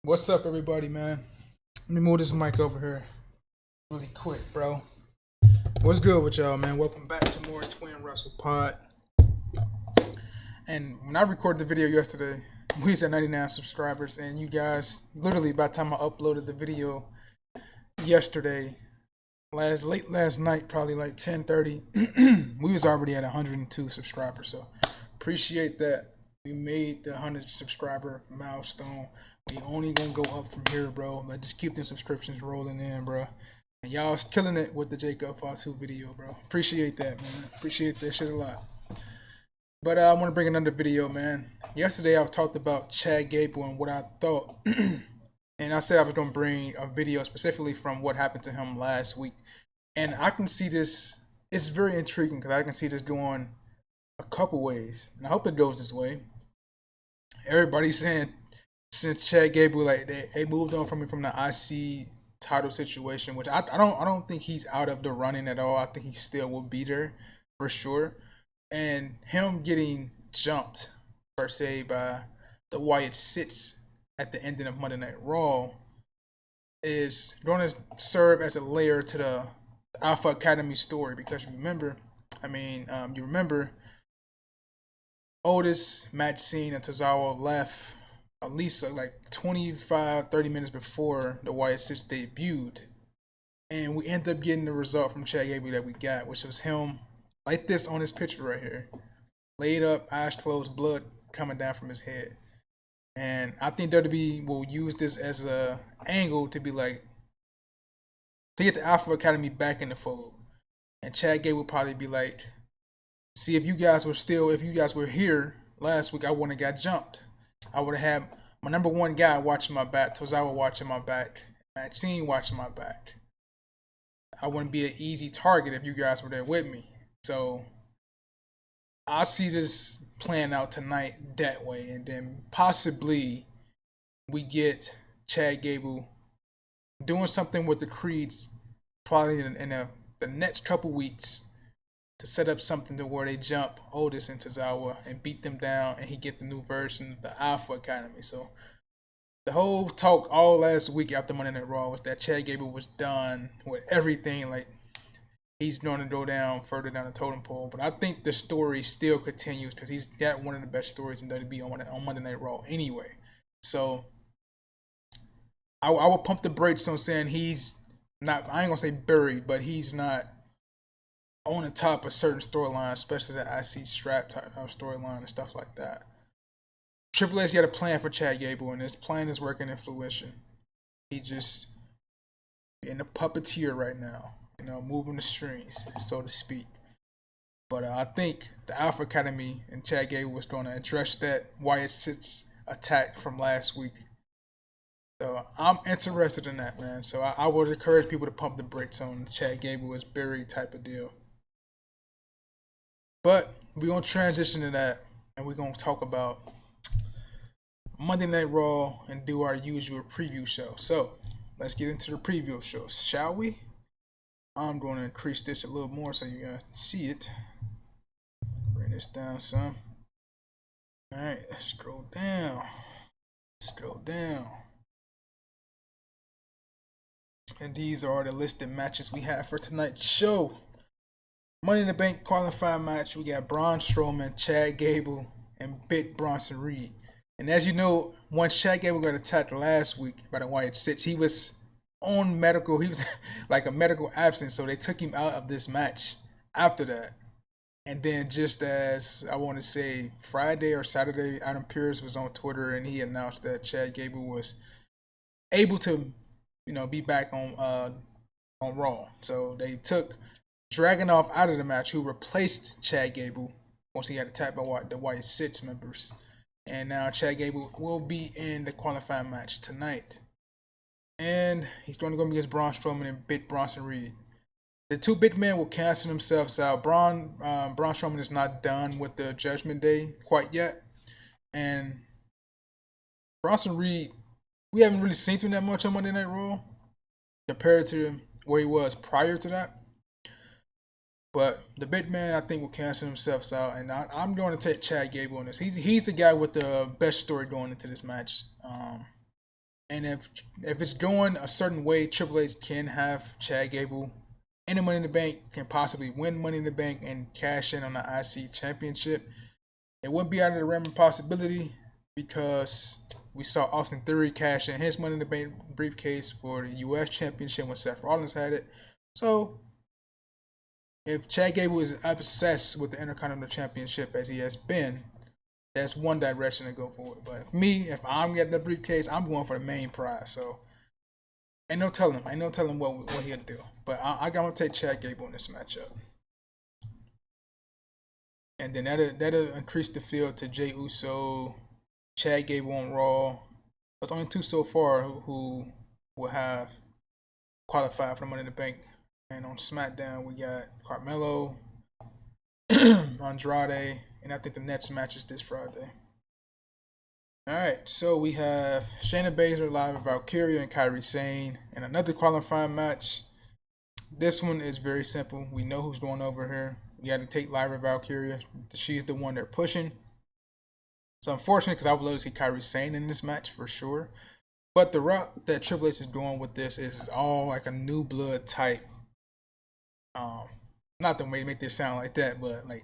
What's up, everybody, man? Let me move this mic over here really quick, bro. What's good with y'all, man? Welcome back to more Twin Russell Pod. And when I recorded the video yesterday, we was at 99 subscribers, and you guys, literally, by the time I uploaded the video yesterday, late last night, probably like 10:30, we was already at 102 subscribers. So appreciate that. We made the 100 subscriber milestone. We only gonna go up from here, bro. Like, just keep them subscriptions rolling in, bro. And y'all's killing it with the Jacob Part 2 video, bro. Appreciate that, man. Appreciate that shit a lot. But I want to bring another video, man. Yesterday I talked about Chad Gable and what I thought. And I said I was going to bring a video specifically from what happened to him last week. And I can see this, it's very intriguing because I can see this going a couple ways. And I hope it goes this way. Everybody's saying since Chad Gable, like they moved on from the IC title situation, which I don't think he's out of the running at all. I think he still will be there for sure. And him getting jumped per se by the Wyatt Sits at the ending of Monday Night Raw is going to serve as a layer to the Alpha Academy story, because you remember, you remember Otis, Matt Scene, and Tozawa left at least like 25-30 minutes before the Wyatt Sits debuted, and we ended up getting the result from Chad Gable that we got, which was him like this on his picture right here, laid up, eyes closed, blood coming down from his head. And I think WWE will use this as a angle to be like, to get the Alpha Academy back in the fold. And Chad Gable will probably be like, see, if you guys were here last week, I wouldn't have got jumped. I would have had my number one guy watching my back, Tozawa watching my back, Maxine watching my back. I wouldn't be an easy target if you guys were there with me. So I see this playing out tonight that way, and then possibly we get Chad Gable doing something with the Creeds probably in the next couple weeks to set up something to where they jump Otis and Tozawa and beat them down, and he get the new version of the Alpha Academy. So the whole talk all last week after Monday Night Raw was that Chad Gable was done with everything, like he's going to go down further down the totem pole. But I think the story still continues because he's got one of the best stories in WWE on Monday Night Raw anyway. So I will pump the brakes on saying he's not, I ain't going to say buried, but he's not on the top of certain storylines, especially the IC strap type of storyline and stuff like that. Triple H got a plan for Chad Gable, and his plan is working in fruition. He just in a puppeteer right now, moving the strings, so to speak. But I think the Alpha Academy and Chad Gable was going to address that Wyatt Sits attack from last week. So I'm interested in that, man. So I would encourage people to pump the brakes on Chad Gable is buried type of deal. But we're going to transition to that, and we're going to talk about Monday Night Raw and do our usual preview show. So let's get into the preview show, shall we? I'm going to increase this a little more so you guys can see it. Bring this down some. Alright, let's scroll down. Scroll down. And these are the listed matches we have for tonight's show. Money in the Bank qualifying match, we got Braun Strowman, Chad Gable, and Bit Bronson Reed. And as you know, once Chad Gable got attacked last week by the Wyatt Sits, he was on medical, he was like a medical absence, so they took him out of this match after that. And then just as I want to say Friday or Saturday, Adam Pearce was on Twitter and he announced that Chad Gable was able to, be back on Raw. So they took Dragunov out of the match, who replaced Chad Gable once he got attacked by the Wyatt Sits members. And now Chad Gable will be in the qualifying match tonight. And he's going to go against Braun Strowman and Bit Bronson Reed. The two big men will cancel themselves out. Braun Strowman is not done with the Judgment Day quite yet. And Bronson Reed, we haven't really seen him that much on Monday Night Raw compared to where he was prior to that. But the big man, I think, will cancel himself out, and I'm going to take Chad Gable on this. He's the guy with the best story going into this match. And if it's going a certain way, Triple H can have Chad Gable in the Money in the Bank, can possibly win Money in the Bank and cash in on the IC Championship. It wouldn't be out of the realm of possibility because we saw Austin Theory cash in his Money in the Bank briefcase for the US Championship when Seth Rollins had it. So if Chad Gable is obsessed with the Intercontinental Championship as he has been, that's one direction to go for it. But me, if I'm getting the briefcase, I'm going for the main prize. So ain't no telling what he'll do. But I'm gonna take Chad Gable in this matchup. And then that'll increase the field to Jey Uso, Chad Gable on Raw. There's only two so far who will have qualified for the Money in the Bank. And on SmackDown we got Carmelo, Andrade, and I think the next match is this Friday. Alright, so we have Shayna Baszler live with Valkyria and Kairi Sane in another qualifying match. This one is very simple. We know who's going over here. We got to take Lyra Valkyria. She's the one they're pushing. It's unfortunate because I would love to see Kairi Sane in this match for sure. But the route that Triple H is doing with this is all like a new blood type. Not the way to make this sound like that, but like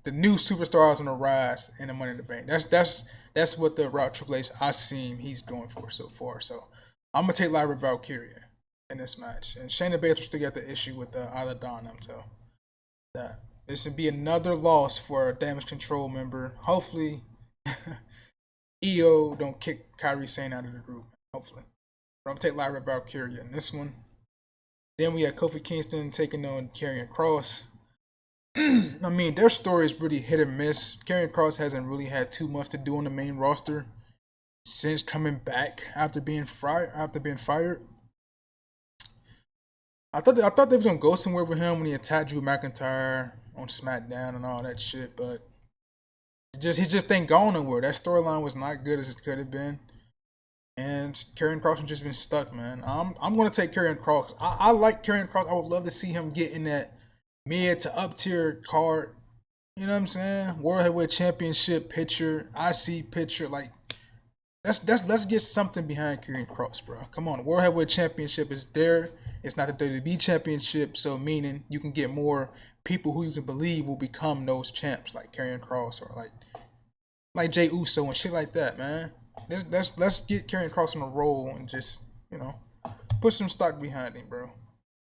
the new superstars on the rise in the Money in the Bank. That's what the route Triple H I've seen he's doing for so far. So I'm gonna take Lyra Valkyria in this match, and Shayna Baszler still got the issue with the Isla Dawn. So that this would be another loss for a Damage Control member. Hopefully, EO don't kick Kairi Sane out of the group. Hopefully, but I'm gonna take Lyra Valkyria in this one. Then we had Kofi Kingston taking on Karrion Kross. I mean, their story is pretty hit or miss. Karrion Kross hasn't really had too much to do on the main roster since coming back after being fired. I thought they was gonna go somewhere with him when he attacked Drew McIntyre on SmackDown and all that shit, but he just ain't gone nowhere. That storyline was not good as it could have been. And Karrion Kross has just been stuck, man. I'm gonna take Karrion Kross. I like Karrion Kross. I would love to see him get in that mid to up tier card. You know what I'm saying? World Heavyweight Championship picture, IC picture. Like let's get something behind Karrion Kross, bro. Come on, World Heavyweight Championship is there. It's not the WWE Championship, so meaning you can get more people who you can believe will become those champs, like Karrion Kross or like Jey Uso and shit like that, man. Let's get Karrion Kross on a roll and just, you know, put some stock behind him, bro.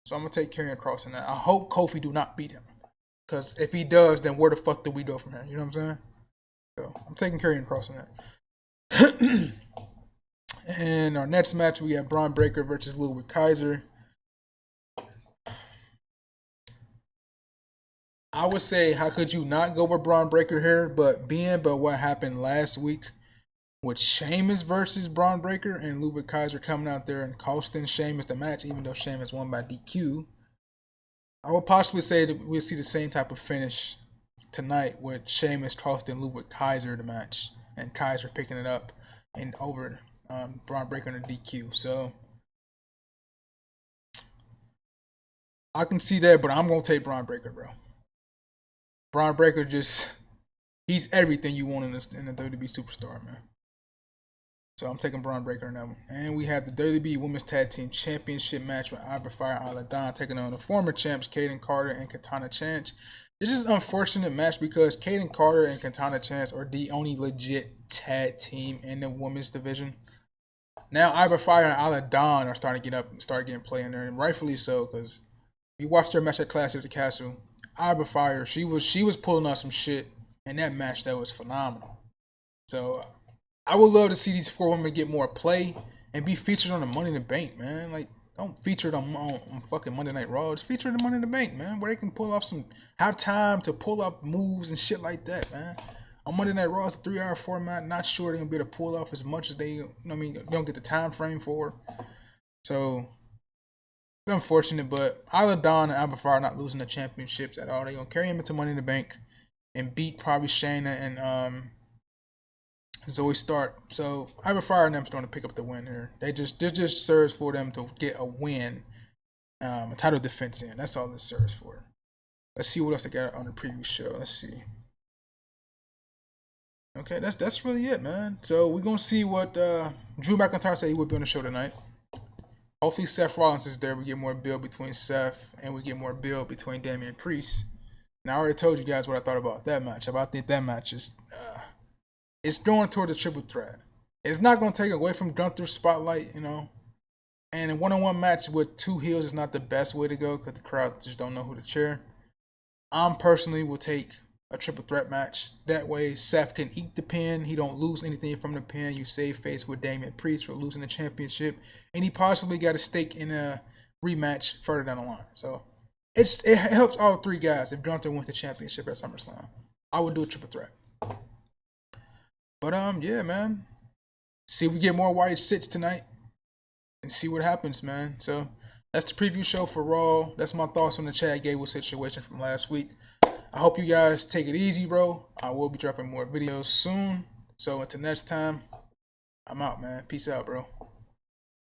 So I'm gonna take Karrion Kross in that. I hope Kofi do not beat him, cause if he does, then where the fuck do we go from here? You know what I'm saying? So I'm taking Karrion Kross in that. And our next match we have Braun Breaker versus Ludwig Kaiser. I would say, how could you not go with Braun Breaker here? But what happened last week with Sheamus versus Braun Breaker and Ludwig Kaiser coming out there and costing Sheamus the match, even though Sheamus won by DQ. I would possibly say that we'll see the same type of finish tonight with Sheamus costing Ludwig Kaiser the match and Kaiser picking it up and over Braun Breaker in the DQ. So I can see that, but I'm gonna take Braun Breaker, bro. Braun Breaker he's everything you want in the WWE superstar, man. So I'm taking Braun Breaker in that one. And we have the WWE Women's Tag Team Championship match with Ivory Fire and Isla Dawn taking on the former champs Kaden Carter and Katana Chance. This is an unfortunate match because Kaden Carter and Katana Chance are the only legit tag team in the women's division. Now Ivory Fire and Isla Dawn are starting to get up and start getting play in there, and rightfully so, because we watched their match at Clash of the Castle. Ivory Fire, she was pulling out some shit in that match that was phenomenal. So I would love to see these four women get more play and be featured on the Money in the Bank, man. Like, don't feature it on fucking Monday Night Raw. Just feature the Money in the Bank, man, where they can pull off have time to pull up moves and shit like that, man. On Monday Night Raw, it's a 3-hour format. Not sure they're gonna be able to pull off as much as they don't get the time frame for. So it's unfortunate, but Isla Dawn and Ivory Fire are not losing the championships at all. They're gonna carry them into Money in the Bank and beat probably Shayna and Zoe Stark. So Ivory Fire and them starting to pick up the win here. This just serves for them to get a win, a title defense in. That's all this serves for. Let's see what else they got on the preview show. Let's see. Okay, that's really it, man. So we're gonna see what Drew McIntyre said he would be on the show tonight. Hopefully Seth Rollins is there. We get more build between Seth and we get more build between Damian Priest. Now I already told you guys what I thought about that match. I think that match is it's going toward the triple threat. It's not gonna take away from Gunther's spotlight, you know. And a one-on-one match with two heels is not the best way to go because the crowd just don't know who to cheer. I'm personally will take a triple threat match. That way Seth can eat the pin. He don't lose anything from the pin. You save face with Damian Priest for losing the championship. And he possibly got a stake in a rematch further down the line. So it helps all three guys if Gunther wins the championship at SummerSlam. I would do a triple threat. But yeah, man. See if we get more Wyatt sits tonight. And see what happens, man. So that's the preview show for Raw. That's my thoughts on the Chad Gable situation from last week. I hope you guys take it easy, bro. I will be dropping more videos soon. So until next time, I'm out, man. Peace out, bro.